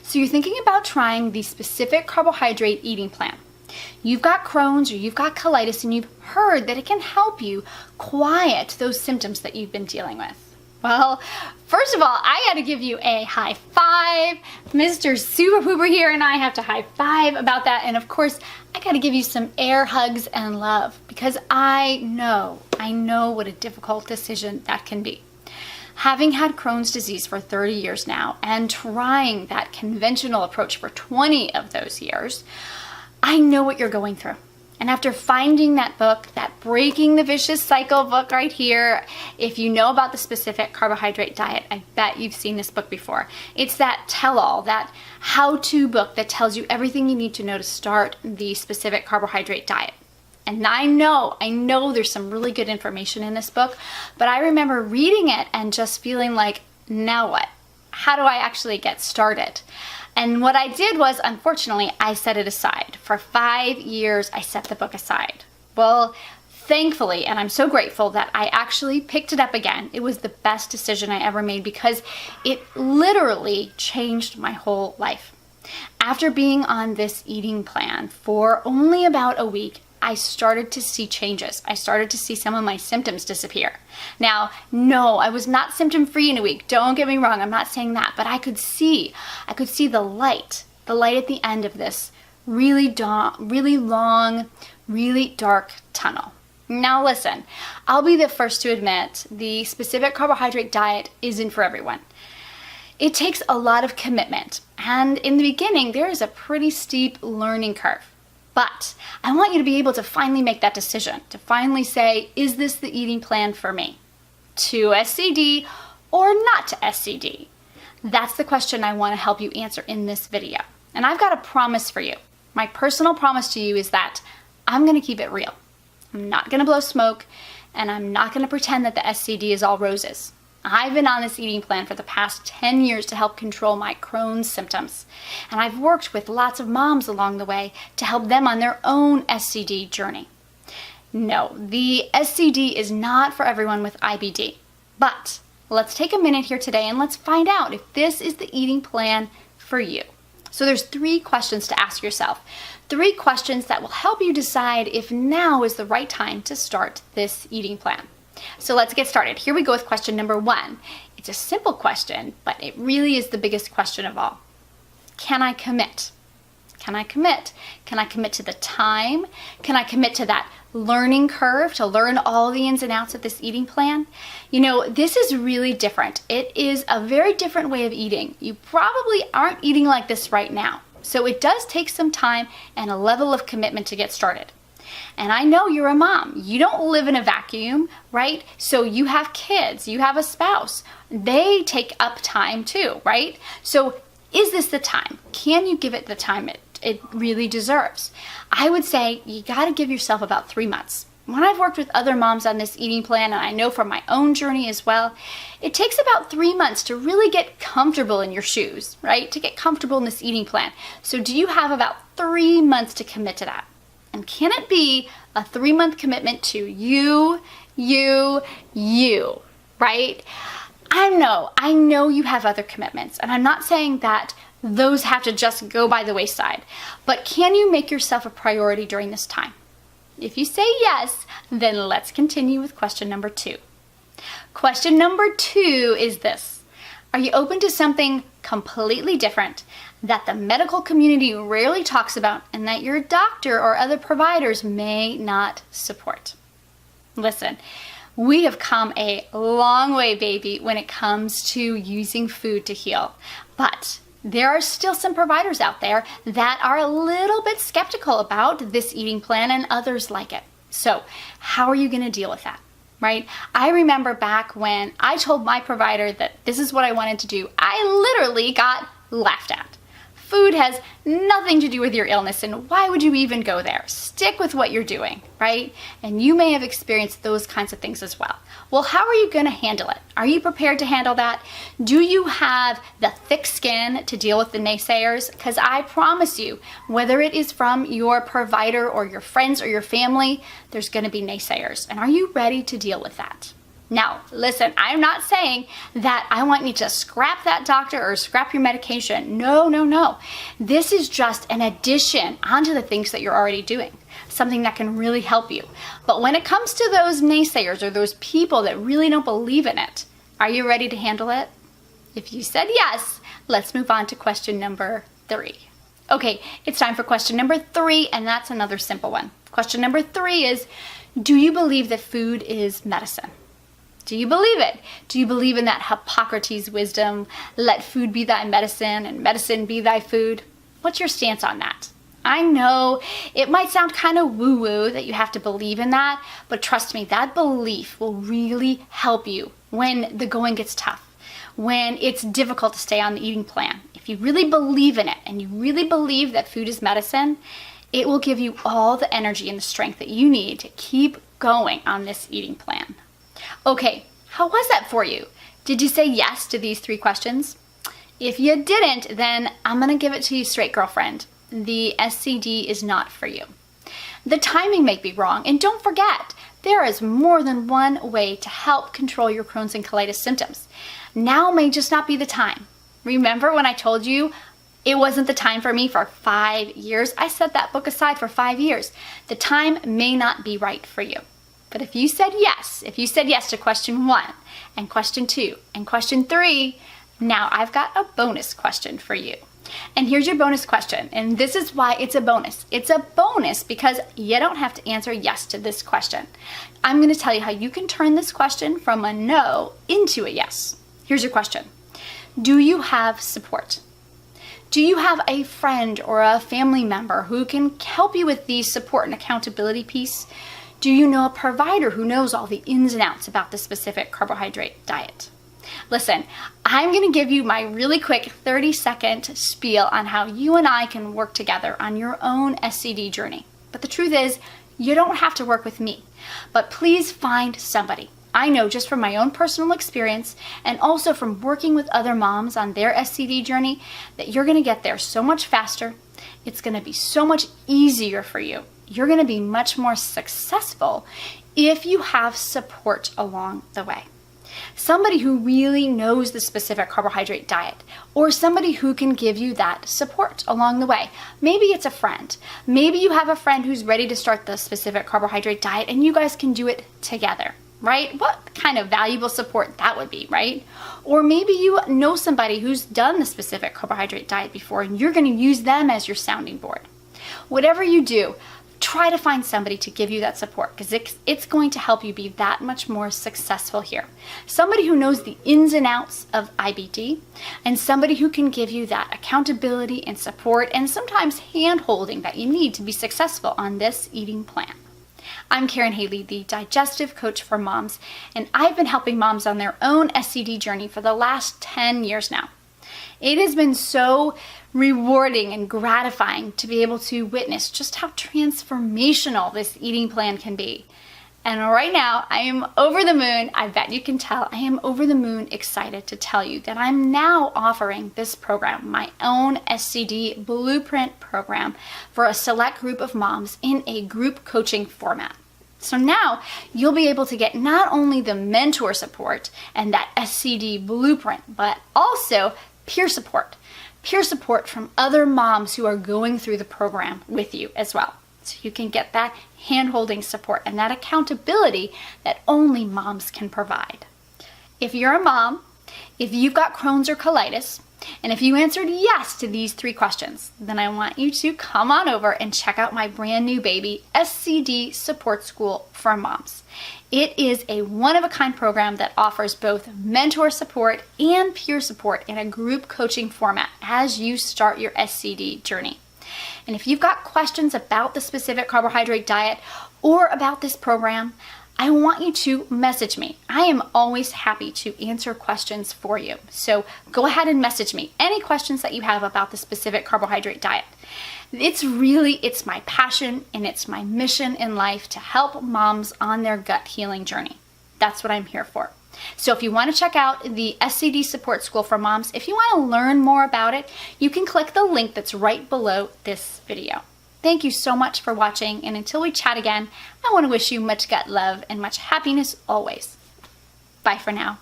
So you're thinking about trying the specific carbohydrate eating plan. You've got Crohn's or you've got colitis and you've heard that it can help you quiet those symptoms that you've been dealing with. Well, first of all, I gotta give you a high five. Mr. Super Pooper here and I have to high five about that. And of course, I gotta give you some air hugs and love because I know what a difficult decision that can be. Having had Crohn's disease for 30 years now and trying that conventional approach for 20 of those years, I know what you're going through. And after finding that book, that Breaking the Vicious Cycle book right here, if you know about the Specific Carbohydrate Diet, I bet you've seen this book before. It's that tell-all, that how-to book that tells you everything you need to know to start the Specific Carbohydrate Diet. And I know there's some really good information in this book, but I remember reading it and just feeling like, now what? How do I actually get started? And what I did was, unfortunately, I set it aside. For 5 years, I set the book aside. Well, thankfully, and I'm so grateful that I actually picked it up again. It was the best decision I ever made because it literally changed my whole life. After being on this eating plan for only about a week, I started to see changes. I started to see some of my symptoms disappear. Now, no, I was not symptom-free in a week. Don't get me wrong, I'm not saying that, but I could see the light at the end of this really long, really dark tunnel. Now listen, I'll be the first to admit the specific carbohydrate diet isn't for everyone. It takes a lot of commitment, and in the beginning, there is a pretty steep learning curve. But I want you to be able to finally make that decision, to finally say, is this the eating plan for me? To SCD or not to SCD? That's the question I want to help you answer in this video. And I've got a promise for you. My personal promise to you is that I'm going to keep it real. I'm not going to blow smoke, and I'm not going to pretend that the SCD is all roses. I've been on this eating plan for the past 10 years to help control my Crohn's symptoms. And I've worked with lots of moms along the way to help them on their own SCD journey. No, the SCD is not for everyone with IBD. But let's take a minute here today and let's find out if this is the eating plan for you. So there's 3 questions to ask yourself. 3 questions that will help you decide if now is the right time to start this eating plan. So let's get started. Here we go with question number 1. It's a simple question, but it really is the biggest question of all. Can I commit? Can I commit? Can I commit to the time? Can I commit to that learning curve to learn all the ins and outs of this eating plan? You know, this is really different. It is a very different way of eating. You probably aren't eating like this right now. So it does take some time and a level of commitment to get started. And I know you're a mom. You don't live in a vacuum, right? So you have kids, you have a spouse. They take up time too, right? So is this the time? Can you give it the time it really deserves? I would say you gotta give yourself about 3 months. When I've worked with other moms on this eating plan, and I know from my own journey as well, it takes about 3 months to really get comfortable in your shoes, right? To get comfortable in this eating plan. So do you have about 3 months to commit to that? And can it be a 3-month commitment to you, right? I know you have other commitments, and I'm not saying that those have to just go by the wayside, but can you make yourself a priority during this time? If you say yes, then let's continue with question number 2. Question number 2 is this. Are you open to something completely different that the medical community rarely talks about and that your doctor or other providers may not support? Listen, we have come a long way, baby, when it comes to using food to heal. But there are still some providers out there that are a little bit skeptical about this eating plan and others like it. So how are you going to deal with that? Right? I remember back when I told my provider that this is what I wanted to do, I literally got laughed at. Food has nothing to do with your illness, and why would you even go there? Stick with what you're doing, right? And you may have experienced those kinds of things as well. Well, how are you going to handle it? Are you prepared to handle that? Do you have the thick skin to deal with the naysayers? Because I promise you, whether it is from your provider or your friends or your family, there's going to be naysayers. And are you ready to deal with that? Now, listen, I'm not saying that I want you to scrap that doctor or scrap your medication. No, no, no. This is just an addition onto the things that you're already doing, something that can really help you. But when it comes to those naysayers or those people that really don't believe in it, are you ready to handle it? If you said yes, let's move on to question number 3. Okay, it's time for question number 3, and that's another simple one. Question number 3 is, do you believe that food is medicine? Do you believe it? Do you believe in that Hippocrates wisdom, let food be thy medicine and medicine be thy food? What's your stance on that? I know it might sound kind of woo-woo that you have to believe in that, but trust me, that belief will really help you when the going gets tough, when it's difficult to stay on the eating plan. If you really believe in it and you really believe that food is medicine, it will give you all the energy and the strength that you need to keep going on this eating plan. Okay, how was that for you? Did you say yes to these 3 questions? If you didn't, then I'm gonna give it to you straight, girlfriend. The SCD is not for you. The timing may be wrong, and don't forget, there is more than one way to help control your Crohn's and colitis symptoms. Now may just not be the time. Remember when I told you it wasn't the time for me for 5 years? I set that book aside for 5 years. The time may not be right for you. But if you said yes to question 1 and question 2 and question 3, now I've got a bonus question for you. And here's your bonus question, and this is why it's a bonus. It's a bonus because you don't have to answer yes to this question. I'm going to tell you how you can turn this question from a no into a yes. Here's your question. Do you have support? Do you have a friend or a family member who can help you with the support and accountability piece? Do you know a provider who knows all the ins and outs about the specific carbohydrate diet? Listen, I'm going to give you my really quick 30-second spiel on how you and I can work together on your own SCD journey. But the truth is, you don't have to work with me. But please find somebody. I know just from my own personal experience and also from working with other moms on their SCD journey that you're going to get there so much faster. It's going to be so much easier for you. You're going to be much more successful if you have support along the way. Somebody who really knows the specific carbohydrate diet, or somebody who can give you that support along the way. Maybe it's a friend. Maybe you have a friend who's ready to start the specific carbohydrate diet and you guys can do it together, right? What kind of valuable support that would be, right? Or maybe you know somebody who's done the specific carbohydrate diet before and you're going to use them as your sounding board. Whatever you do, try to find somebody to give you that support because it's going to help you be that much more successful here. Somebody who knows the ins and outs of IBD and somebody who can give you that accountability and support and sometimes hand-holding that you need to be successful on this eating plan. I'm Karen Haley, the digestive coach for moms, and I've been helping moms on their own SCD journey for the last 10 years now. It has been so rewarding and gratifying to be able to witness just how transformational this eating plan can be. And right now, I am over the moon. I bet you can tell I am over the moon excited to tell you that I'm now offering this program, my own SCD Blueprint program, for a select group of moms in a group coaching format. So now you'll be able to get not only the mentor support and that SCD Blueprint, but also peer support from other moms who are going through the program with you as well. So you can get that hand-holding support and that accountability that only moms can provide. If you're a mom, if you've got Crohn's or colitis, and if you answered yes to these 3 questions, then I want you to come on over and check out my brand new baby SCD Support School for Moms. It is a one-of-a-kind program that offers both mentor support and peer support in a group coaching format as you start your SCD journey. And if you've got questions about the specific carbohydrate diet or about this program, I want you to message me. I am always happy to answer questions for you. So go ahead and message me any questions that you have about the specific carbohydrate diet. It's my passion and it's my mission in life to help moms on their gut healing journey. That's what I'm here for. So if you want to check out the SCD Support School for Moms, if you want to learn more about it, you can click the link that's right below this video. Thank you so much for watching, and until we chat again, I want to wish you much gut love and much happiness always. Bye for now.